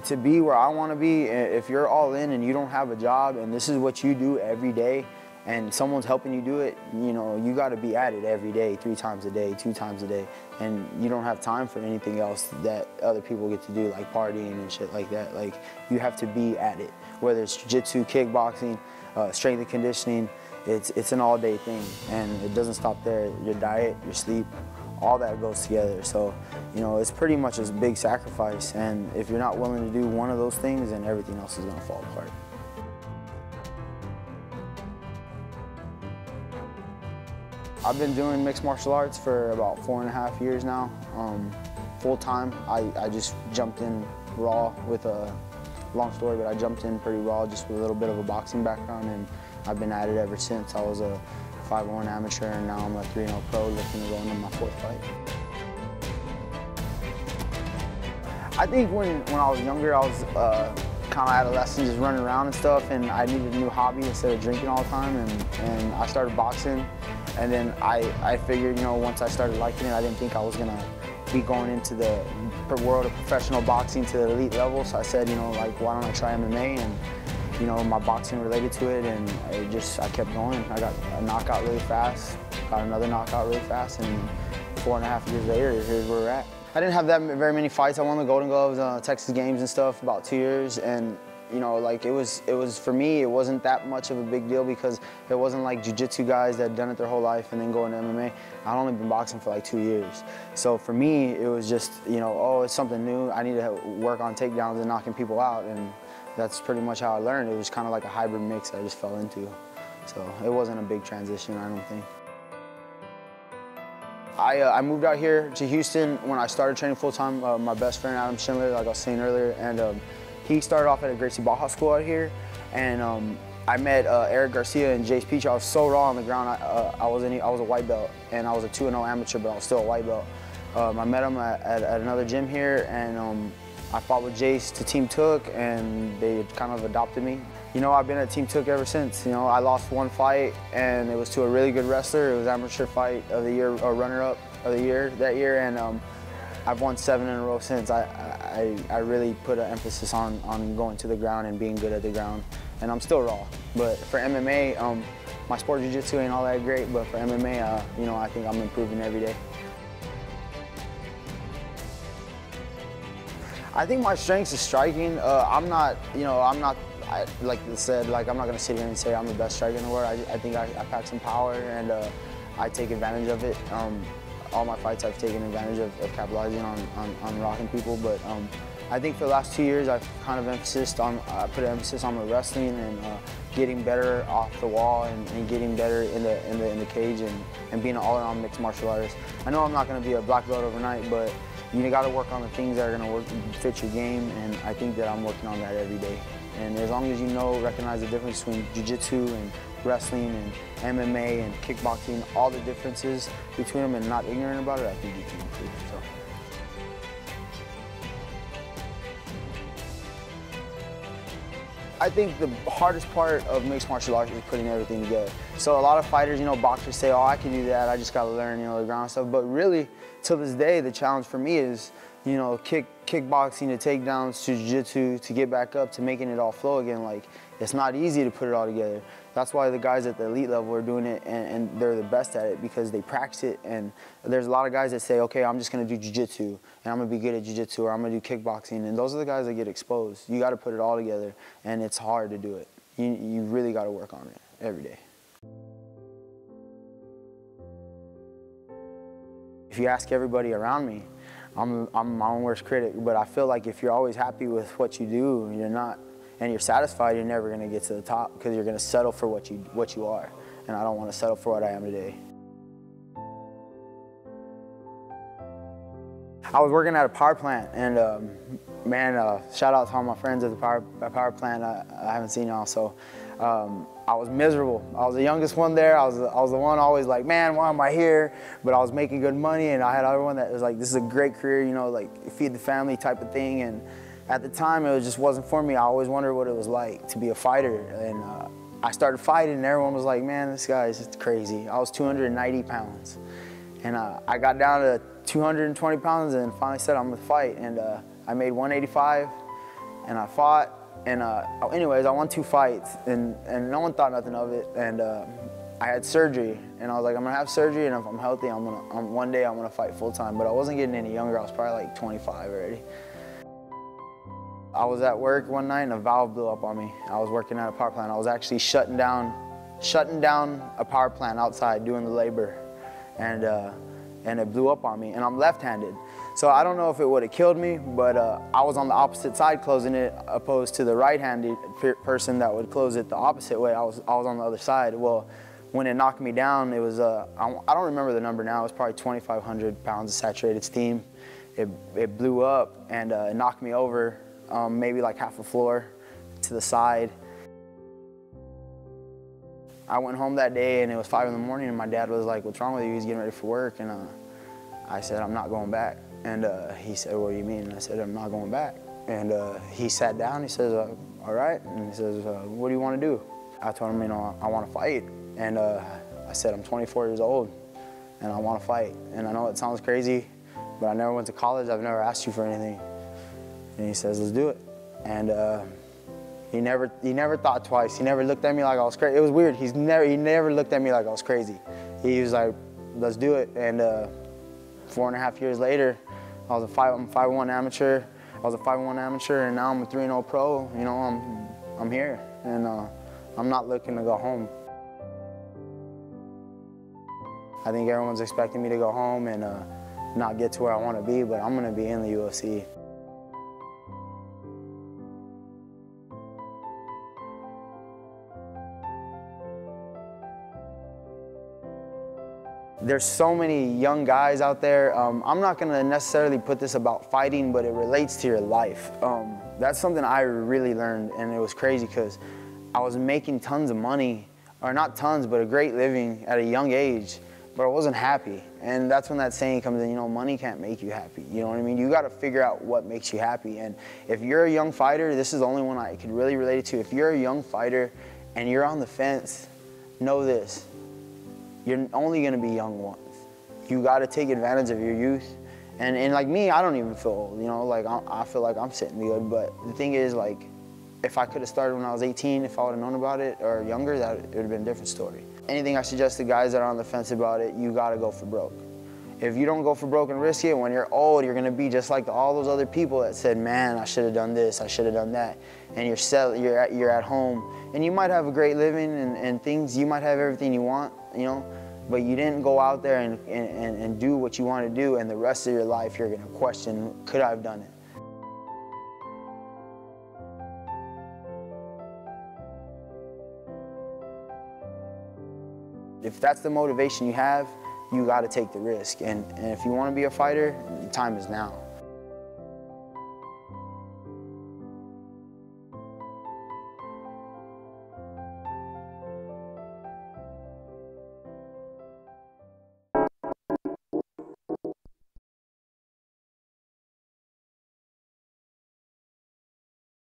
to be where I want to be, if you're all in and you don't have a job and this is what you do every day and someone's helping you do it, you know, you got to be at it every day, 3 times a day, 2 times a day, and you don't have time for anything else that other people get to do, like partying and shit like that. Like, you have to be at it, whether it's jiu-jitsu, kickboxing, strength and conditioning. It's an all-day thing, and it doesn't stop there. Your diet, your sleep, all that goes together. So, you know, it's pretty much a big sacrifice, and if you're not willing to do one of those things, then everything else is gonna fall apart. I've been doing mixed martial arts for about 4.5 years now, full time. I just jumped in raw with a long story, but I jumped in pretty raw just with a little bit of a boxing background, and I've been at it ever since. I was a 5-1 amateur, and now I'm a 3-0 pro looking to go into my 4th fight. I think when I was younger, I was kind of adolescent, just running around and stuff, and I needed a new hobby instead of drinking all the time, and I started boxing. And then I figured, you know, once I started liking it, I didn't think I was gonna be going into the world of professional boxing to the elite level. So I said, you know, like, why don't I try MMA? And, you know, my boxing related to it, and I kept going. I got a knockout really fast, got another knockout really fast, and 4.5 years later, here's where we're at. I didn't have that very many fights. I won the Golden Gloves, Texas Games and stuff, about 2 years, and you know, like, it was for me, it wasn't that much of a big deal because it wasn't like jiu-jitsu guys that had done it their whole life and then go into MMA. I'd only been boxing for like 2 years. So for me, it was just, you know, oh, it's something new. I need to work on takedowns and knocking people out, and that's pretty much how I learned. It was kind of like a hybrid mix I just fell into. So it wasn't a big transition, I don't think. I moved out here to Houston when I started training full-time. My best friend, Adam Schindler, like I was saying earlier, and he started off at a Gracie Baja school out here, and I met Eric Garcia and Jace Peach. I was so raw on the ground. I was a white belt, and I was a 2-0 amateur, but I was still a white belt. I met him at another gym here, and I fought with Jace to Team Took, and they kind of adopted me. You know, I've been at Team Took ever since. You know, I lost one fight, and it was to a really good wrestler. It was amateur fight of the year, or runner-up of the year that year, and I've won 7 in a row since. I really put an emphasis on going to the ground and being good at the ground, and I'm still raw. But for MMA, my sport jiu-jitsu ain't all that great, but for MMA, you know, I think I'm improving every day. I think my strength is striking. I'm not, you know, like I said, like, I'm not gonna sit here and say I'm the best striker in the world. I think I pack some power, and I take advantage of it. All my fights, I've taken advantage of capitalizing on rocking people, but I think for the last 2 years, I've kind of put an emphasis on my wrestling and getting better off the wall and getting better in the cage and being an all-around mixed martial artist. I know I'm not going to be a black belt overnight, but you got to work on the things that are going to fit your game, and I think that I'm working on that every day. And as long as you recognize the difference between jiu-jitsu and wrestling and MMA and kickboxing, all the differences between them, and not ignorant about it, I think you can improve. So. I think the hardest part of mixed martial arts is putting everything together. So a lot of fighters, you know, boxers say, oh, I can do that, I just gotta learn, you know, the ground stuff. But really, till this day, the challenge for me is, you know, kickboxing to takedowns to jiu-jitsu to get back up to making it all flow again. Like, it's not easy to put it all together. That's why the guys at the elite level are doing it, and they're the best at it because they practice it. And there's a lot of guys that say, okay, I'm just gonna do jiu-jitsu, and I'm gonna be good at jiu-jitsu, or I'm gonna do kickboxing, and those are the guys that get exposed. You gotta put it all together, and it's hard to do it. You really gotta work on it every day. If you ask everybody around me, I'm my own worst critic, but I feel like if you're always happy with what you do, and you're satisfied, you're never gonna get to the top because you're gonna settle for what you are. And I don't wanna settle for what I am today. I was working at a power plant, and man, shout out to all my friends at the power plant. I haven't seen y'all, so I was miserable. I was the youngest one there. I was the one always like, man, why am I here? But I was making good money, and I had everyone that was like, this is a great career, you know, like feed the family type of thing. And at the time, it just wasn't for me. I always wondered what it was like to be a fighter. And I started fighting, and everyone was like, man, this guy is just crazy. I was 290 pounds. And I got down to 220 pounds and finally said I'm gonna fight. And I made 185. and I fought. And anyways, I won 2 fights, and no one thought nothing of it. And I had surgery, and I was like, I'm gonna have surgery, and if I'm healthy, one day I'm gonna fight full time. But I wasn't getting any younger. I was probably like 25 already. I was at work one night, and a valve blew up on me. I was working at a power plant. I was actually shutting down a power plant outside doing the labor, and it blew up on me. And I'm left-handed, so I don't know if it would have killed me, but I was on the opposite side closing it, opposed to the right-handed person that would close it the opposite way. I was on the other side. Well, when it knocked me down, it was I don't remember the number now. It was probably 2,500 pounds of saturated steam. It blew up, and it knocked me over, maybe like half a floor to the side. I went home that day, and it was 5 in the morning, and my dad was like, "What's wrong with you?" He's getting ready for work, and I said, "I'm not going back." And he said, "What do you mean?" And I said, "I'm not going back." And he sat down. He says, "All right." And he says, "What do you want to do?" I told him, I want to fight. And I said, "I'm 24 years old, and I want to fight. And I know it sounds crazy, but I never went to college. I've never asked you for anything." And he says, "Let's do it." And he never thought twice. He never looked at me like I was crazy. It was weird. He never looked at me like I was crazy. He was like, "Let's do it." And 4.5 years later, I'm a 5-1 amateur. I was a 5-1 amateur, and now I'm a 3-0 pro. You know, I'm here, and I'm not looking to go home. I think everyone's expecting me to go home and not get to where I want to be, but I'm going to be in the UFC. There's so many young guys out there. I'm not gonna necessarily put this about fighting, but it relates to your life. That's something I really learned, and it was crazy because I was making tons of money, or not tons, but a great living at a young age, but I wasn't happy. And that's when that saying comes in, you know, money can't make you happy. You know what I mean? You gotta figure out what makes you happy. And if you're a young fighter, this is the only one I could really relate it to. If you're a young fighter and you're on the fence, know this. You're only gonna be young once. You gotta take advantage of your youth. And like me, I don't even feel old, you know, like I feel like I'm sitting good, but the thing is, like, if I could have started when I was 18, if I would have known about it, or younger, it would have been a different story. Anything I suggest to guys that are on the fence about it, you gotta go for broke. If you don't go for broke and risk it, when you're old, you're gonna be just like all those other people that said, "Man, I should have done this, I should have done that." And you're at home, and you might have a great living and things, you might have everything you want, you know, but you didn't go out there and do what you want to do, and the rest of your life you're gonna question, could I have done it? If that's the motivation you have, you got to take the risk. And if you want to be a fighter, the time is now.